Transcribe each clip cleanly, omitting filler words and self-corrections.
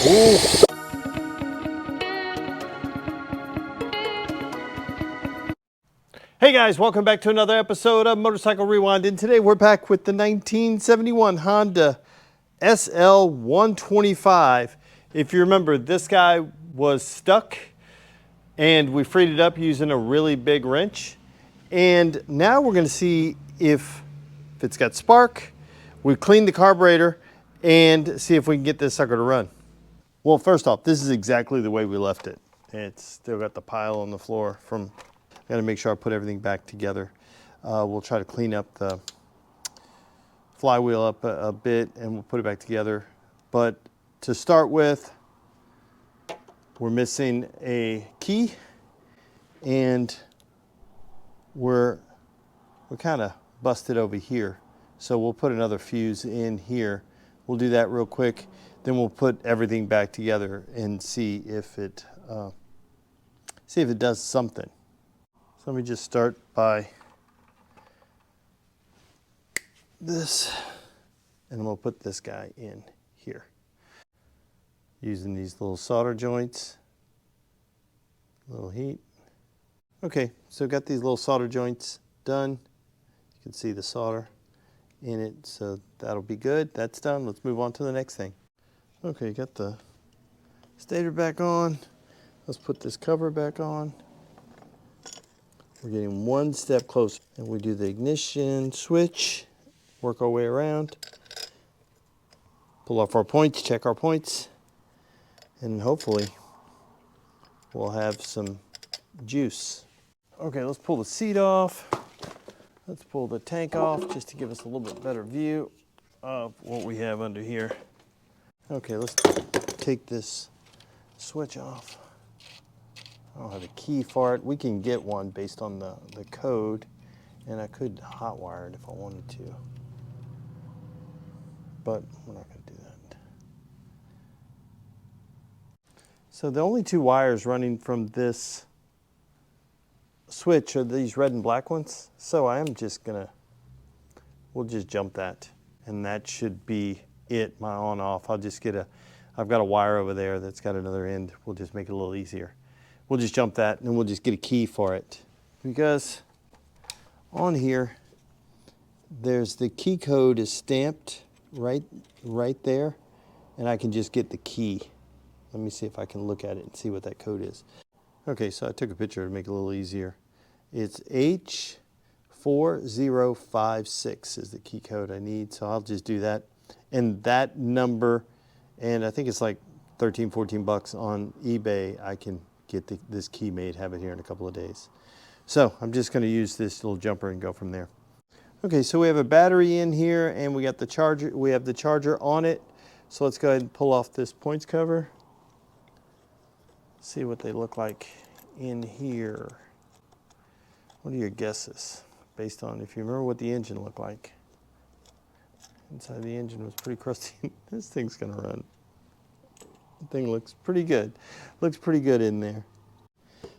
Ooh. Hey guys, welcome back to another episode of Motorcycle Rewind, and today we're back with the 1971 Honda SL125. If you remember, this guy was stuck and we freed it up using a really big wrench. And now we're going to see if it's got spark. We've cleaned the carburetor and see if we can get this sucker to run. Well, first off, this is exactly the way we left it. It's still got the pile on the floor from, I gotta make sure I put everything back together. We'll try to clean up the flywheel up a bit and we'll put it back together. But to start with, we're missing a key and we're kind of busted over here. So we'll put another fuse in here. We'll do that real quick. Then we'll put everything back together and see if it does something. So let me just start by this, and I'm gonna put this guy in here. Using these little solder joints, a little heat. Okay, so got these little solder joints done. You can see the solder in it, so that'll be good. That's done. Let's move on to the next thing. Okay, got the stator back on. Let's put this cover back on. We're getting one step closer. And we do the ignition switch, work our way around, pull off our points, check our points, and hopefully we'll have some juice. Okay, let's pull the seat off. Let's pull the tank off just to give us a little bit better view of what we have under here. Okay, let's take this switch off. I don't have a key for it. We can get one based on the code, and I could hotwire it if I wanted to, but we're not going to do that. So the only two wires running from this switch are these red and black ones. So I am just gonna, we'll just jump that, and that should be it, my on off. I'll just get I've got a wire over there that's got another end. We'll just make it a little easier. We'll just jump that and then we'll just get a key for it. Because on here, there's the key code is stamped right there, and I can just get the key. Let me see if I can look at it and see what that code is. Okay, so I took a picture to make it a little easier. It's H4056 is the key code I need, so I'll just do that. And that number, and I think it's like 13, 14 bucks on eBay, I can get this key made, have it here in a couple of days. So I'm just gonna use this little jumper and go from there. Okay, so we have a battery in here and we got the charger, we have the charger on it. So let's go ahead and pull off this points cover. See what they look like in here. What are your guesses based on if you remember what the engine looked like? Inside the engine was pretty crusty. This thing's gonna run. The thing looks pretty good. Looks pretty good in there.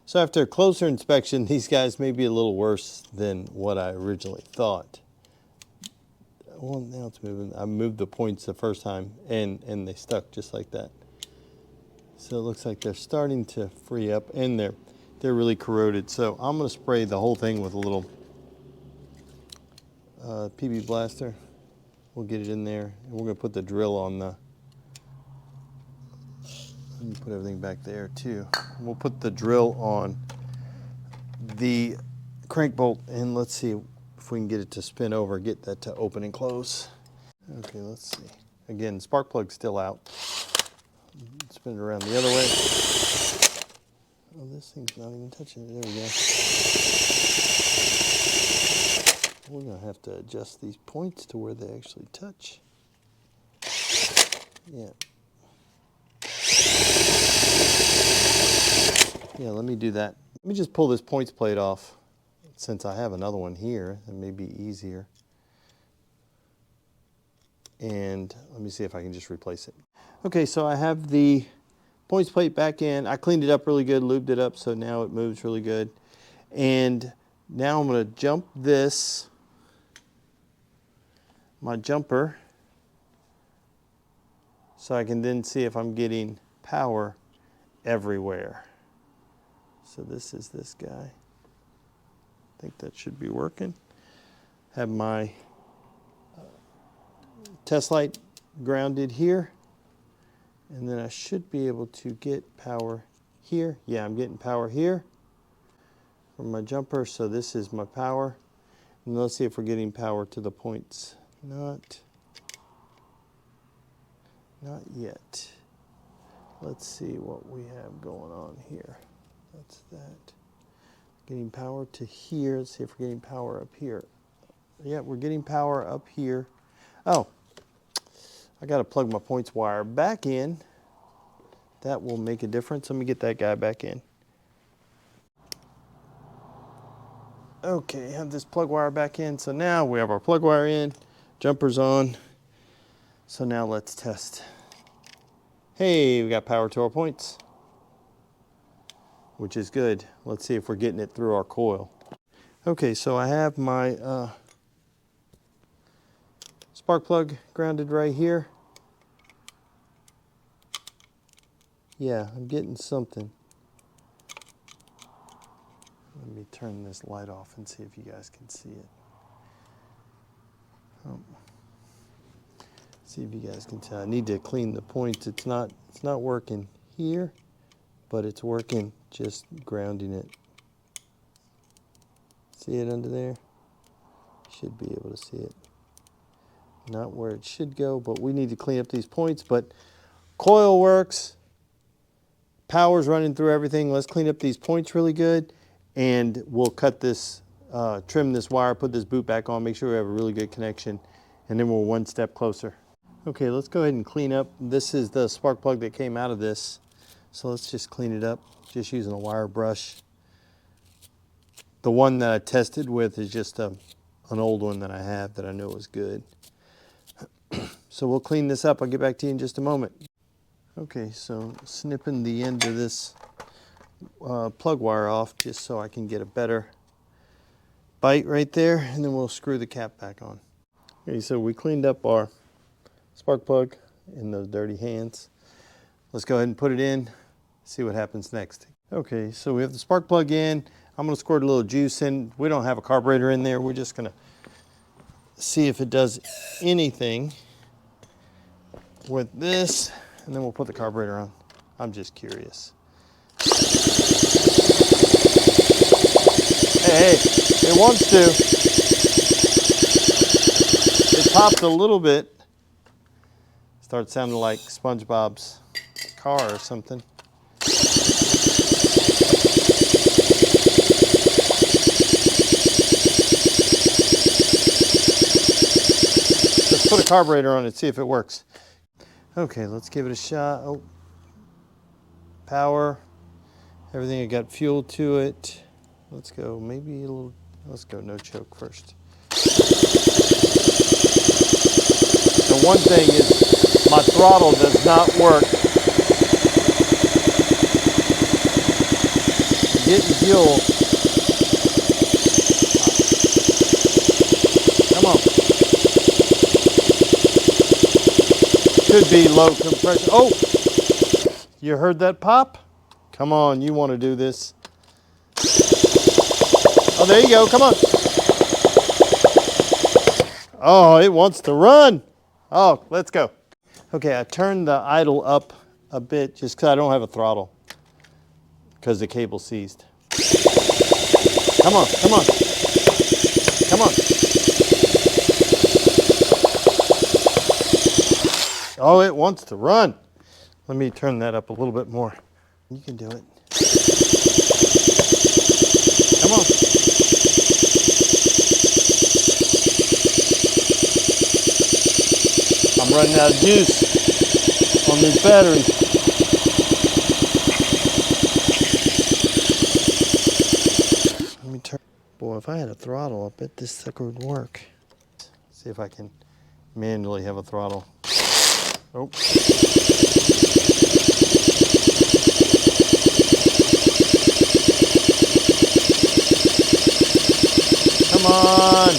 So after a closer inspection, these guys may be a little worse than what I originally thought. Well, now it's moving. I moved the points the first time and they stuck just like that. So it looks like they're starting to free up, and they're really corroded. So I'm gonna spray the whole thing with a little PB blaster. We'll get it in there, and we're gonna put the drill on the, let me put everything back there too. We'll put the drill on the crank bolt, and let's see if we can get it to spin over, get that to open and close. Okay, let's see. Again, spark plug's still out. Spin it around the other way. Oh, this thing's not even touching it. There we go. We're gonna have to adjust these points to where they actually touch. Yeah. Yeah, let me do that. Let me just pull this points plate off. Since I have another one here, it may be easier. And let me see if I can just replace it. Okay, so I have the points plate back in. I cleaned it up really good, lubed it up, so now it moves really good. And now I'm gonna jump this, my jumper, so I can then see if I'm getting power everywhere. So this is this guy. I think that should be working. Have my test light grounded here, and then I should be able to get power here. Yeah, I'm getting power here from my jumper, so this is my power. And let's see if we're getting power to the points. Not yet. Let's see what we have going on here. That's that. Getting power to here. Let's see if we're getting power up here. Yeah, we're getting power up here. Oh, I got to plug my points wire back in. That will make a difference. Let me get that guy back in. Okay, have this plug wire back in. So now we have our plug wire in, jumper's on. So now let's test. Hey, we got power to our points, which is good. Let's see if we're getting it through our coil. Okay, so I have my spark plug grounded right here. Yeah, I'm getting something. Let me turn this light off and see if you guys can see it. Oh. See if you guys can tell. I need to clean the points. It's not working here, but it's working just grounding it. See it under there? Should be able to see it. Not where it should go, but we need to clean up these points. But coil works. Power's running through everything. Let's clean up these points really good, and we'll cut this, trim this wire, put this boot back on, make sure we have a really good connection, and then we're one step closer. Okay, let's go ahead and clean up. This is the spark plug that came out of this. So let's just clean it up, just using a wire brush. The one that I tested with is just an old one that I have that I know is good. So we'll clean this up. I'll get back to you in just a moment. Okay, so snipping the end of this plug wire off just so I can get a better bite right there, and then we'll screw the cap back on. Okay, so we cleaned up our spark plug in those dirty hands. Let's go ahead and put it in, see what happens next. Okay, so we have the spark plug in. I'm gonna squirt a little juice in. We don't have a carburetor in there. We're just gonna see if it does anything with this, and then we'll put the carburetor on. I'm just curious. Hey, it wants to. It popped a little bit. Starts sounding like SpongeBob's car or something. Let's put a carburetor on it, see if it works. Okay, let's give it a shot. Oh, power, everything. I got fuel to it. Let's go, maybe a little, let's go no choke first. The one thing is my throttle does not work. Getting fuel. Come on. Could be low compression. Oh, you heard that pop? Come on, you want to do this. Oh, there you go, come on. Oh, it wants to run. Oh, let's go. Okay, I turned the idle up a bit just because I don't have a throttle because the cable's seized. Come on, come on. Come on. Oh, it wants to run. Let me turn that up a little bit more. You can do it. Come on. I'm running out of juice on these batteries. Let me turn. Boy, if I had a throttle, I bet this sucker would work. See if I can manually have a throttle. Oh. Come on.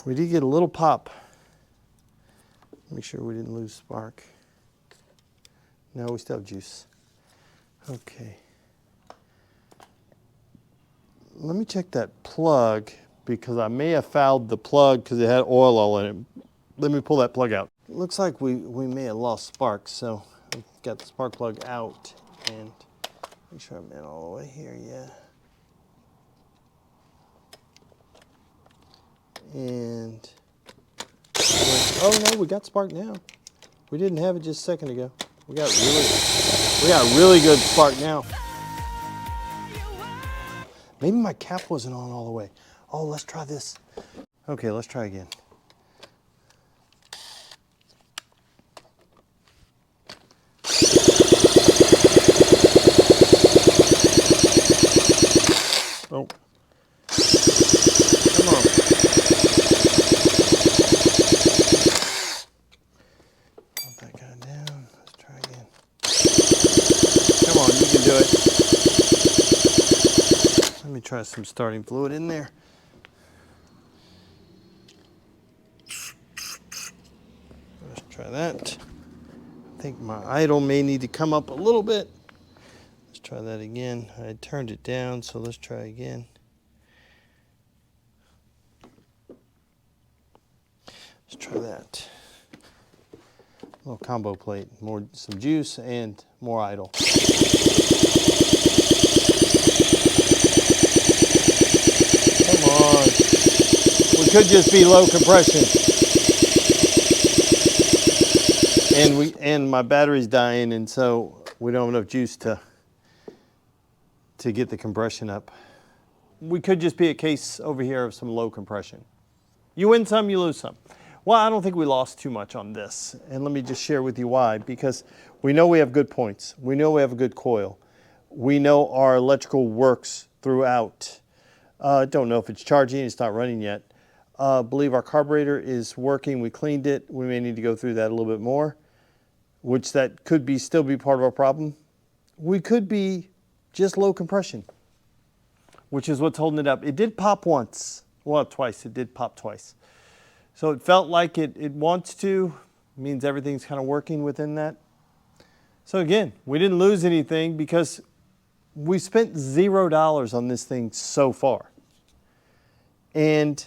We did get a little pop. Make sure we didn't lose spark. No, we still have juice. Okay. Let me check that plug because I may have fouled the plug because it had oil all in it. Let me pull that plug out. Looks like we may have lost spark, so I've got the spark plug out and make sure I'm in all the way here, yeah. And, oh no, we got spark now. We didn't have it just a second ago. We got really good spark now. Maybe my cap wasn't on all the way. Oh, let's try this. Okay, let's try again. Oh. Come on. Put that guy down. Let's try again. Come on, you can do it. Let me try some starting fluid in there. Let's try that. I think my idle may need to come up a little bit. Let's try that again. I turned it down, so let's try again. Let's try that. A little combo plate, some juice and more idle. Come on. We could just be low compression. And my battery's dying, and so we don't have enough juice to get the compression up. We could just be a case over here of some low compression. You win some, you lose some. Well, I don't think we lost too much on this. And let me just share with you why. Because we know we have good points. We know we have a good coil. We know our electrical works throughout. Don't know if it's charging, it's not running yet. Believe our carburetor is working, we cleaned it. We may need to go through that a little bit more, which that could still be part of our problem. We could be just low compression, which is what's holding it up. It did pop once, well, twice, it did pop twice. So it felt like it wants to, means everything's kind of working within that. So again, we didn't lose anything because we spent $0 on this thing so far. And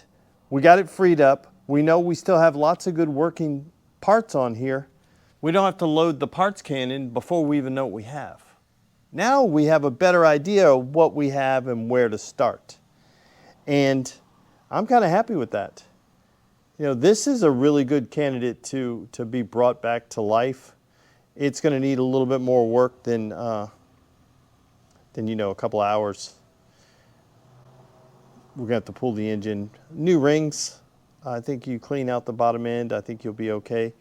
we got it freed up. We know we still have lots of good working parts on here. We don't have to load the parts cannon before we even know what we have. Now we have a better idea of what we have and where to start. And I'm kind of happy with that. You know, this is a really good candidate to be brought back to life. It's going to need a little bit more work than you know, a couple hours. We're going to have to pull the engine. New rings. I think you clean out the bottom end. I think you'll be okay.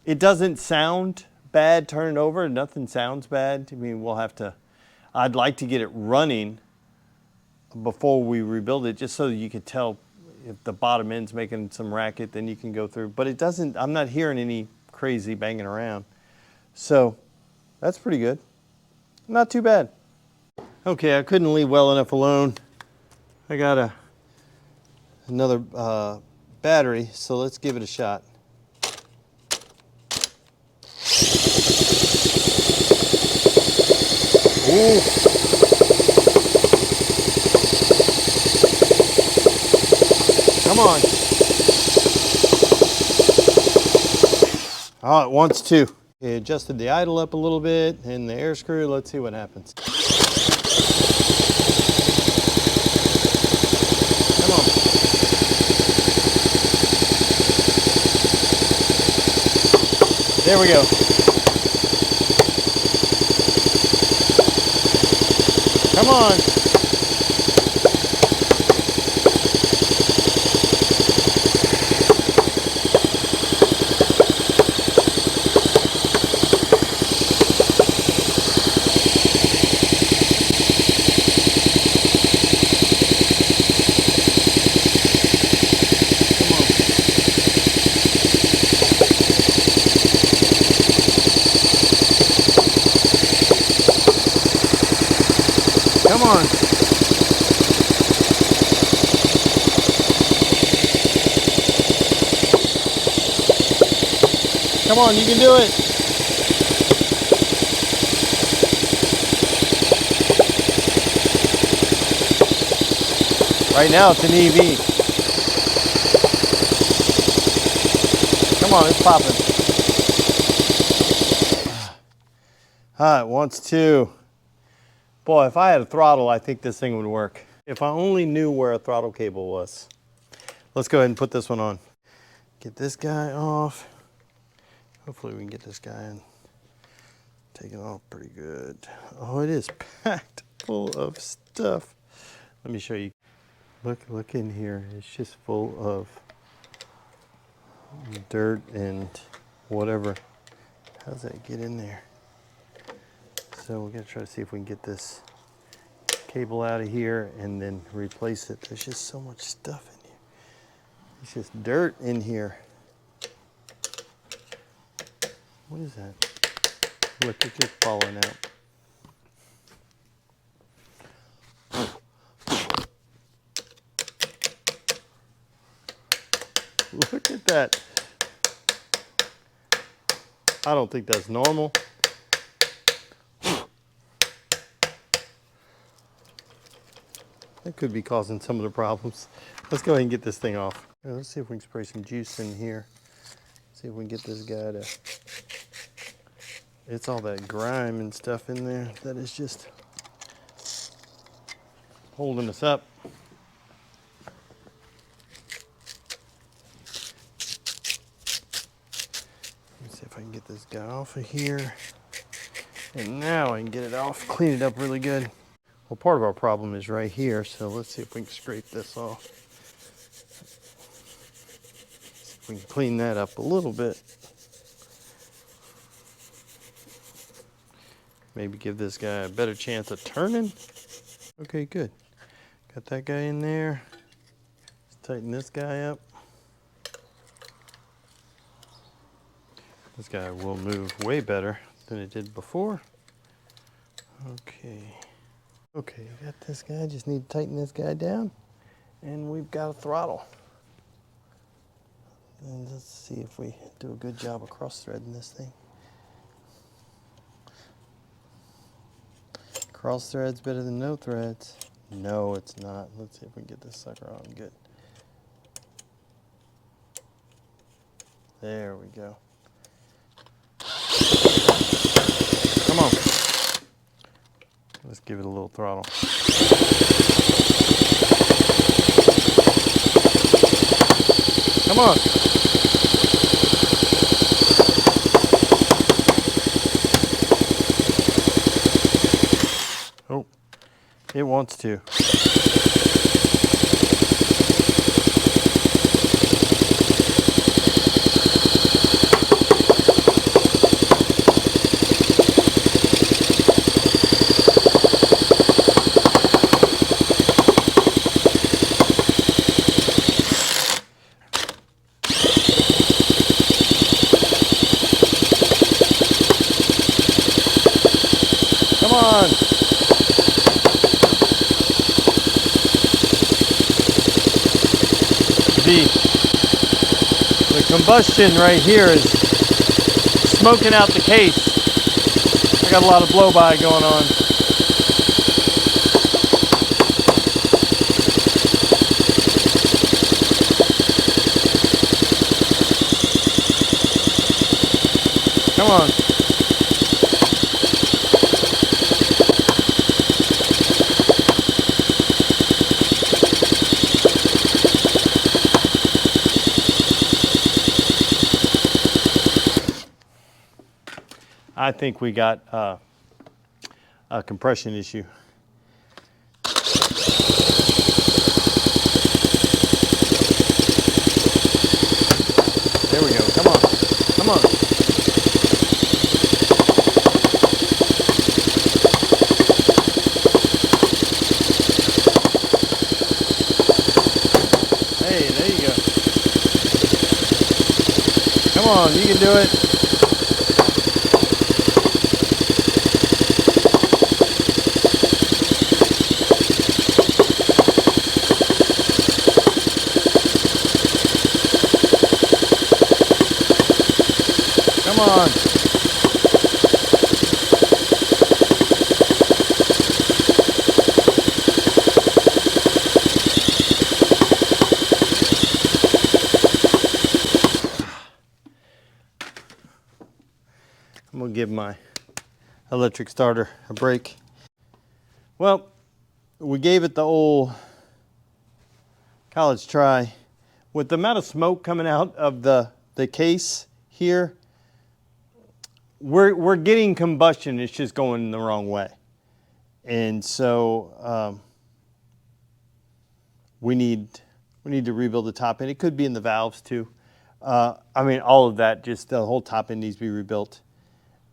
It doesn't sound bad turning over. Nothing sounds bad. I mean, we'll have to, I'd like to get it running before we rebuild it, just so you could tell if the bottom end's making some racket, then you can go through. But it doesn't, I'm not hearing any crazy banging around. So that's pretty good. Not too bad. Okay, I couldn't leave well enough alone. I got another battery, so let's give it a shot. Ooh. Come on. Oh, it wants to. Okay, adjusted the idle up a little bit and the air screw. Let's see what happens. Come on. There we go. Come on. Come on. Come on, you can do it. Right now it's an EV. Come on, it's popping. It wants to. Boy, if I had a throttle, I think this thing would work. If I only knew where a throttle cable was. Let's go ahead and put this one on. Get this guy off. Hopefully we can get this guy in. Take it off pretty good. Oh, it is packed full of stuff. Let me show you. Look in here. It's just full of dirt and whatever. How's that get in there? So we're gonna try to see if we can get this cable out of here and then replace it. There's just so much stuff in here. It's just dirt in here. What is that? Look, it's just falling out. Look at that. I don't think that's normal. That could be causing some of the problems. Let's go ahead and get this thing off. Let's see if we can spray some juice in here. See if we can get this guy to... It's all that grime and stuff in there that is just holding us up. Let's see if I can get this guy off of here. And now I can get it off, clean it up really good. Well, part of our problem is right here, so let's see if we can scrape this off. See if we can clean that up a little bit. Maybe give this guy a better chance of turning. Okay, good. Got that guy in there. Let's tighten this guy up. This guy will move way better than it did before. Okay. Okay, got this guy. Just need to tighten this guy down. And we've got a throttle. And let's see if we do a good job of cross-threading this thing. Cross threads better than no threads. No, it's not. Let's see if we can get this sucker on good. There we go. Come on. Let's give it a little throttle. Come on. Oh, it wants to. Come on. The combustion right here is smoking out the case. I got a lot of blow-by going on. Come on. I think we got a compression issue. There we go. Come on. Come on. Hey, there you go. Come on, you can do it. Come on. I'm gonna give my electric starter a break. Well, we gave it the old college try. With the amount of smoke coming out of the case here, we're getting combustion. It's just going the wrong way. And so we need to rebuild the top end. It could be in the valves too. I mean, all of that, just the whole top end needs to be rebuilt.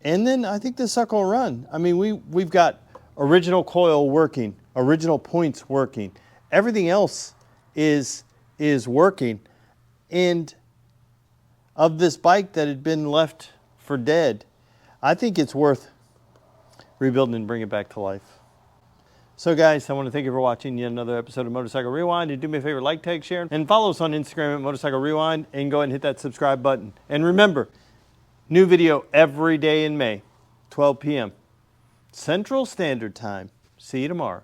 And then I think this sucker will run. I mean, we've got original coil working, original points working. Everything else is working. And of this bike that had been left for dead, I think it's worth rebuilding and bring it back to life. So guys, I want to thank you for watching yet another episode of Motorcycle Rewind. And do me a favor, like, tag, share, and follow us on Instagram at Motorcycle Rewind, and go ahead and hit that subscribe button. And remember, new video every day in May, 12 p.m. Central Standard Time. See you tomorrow.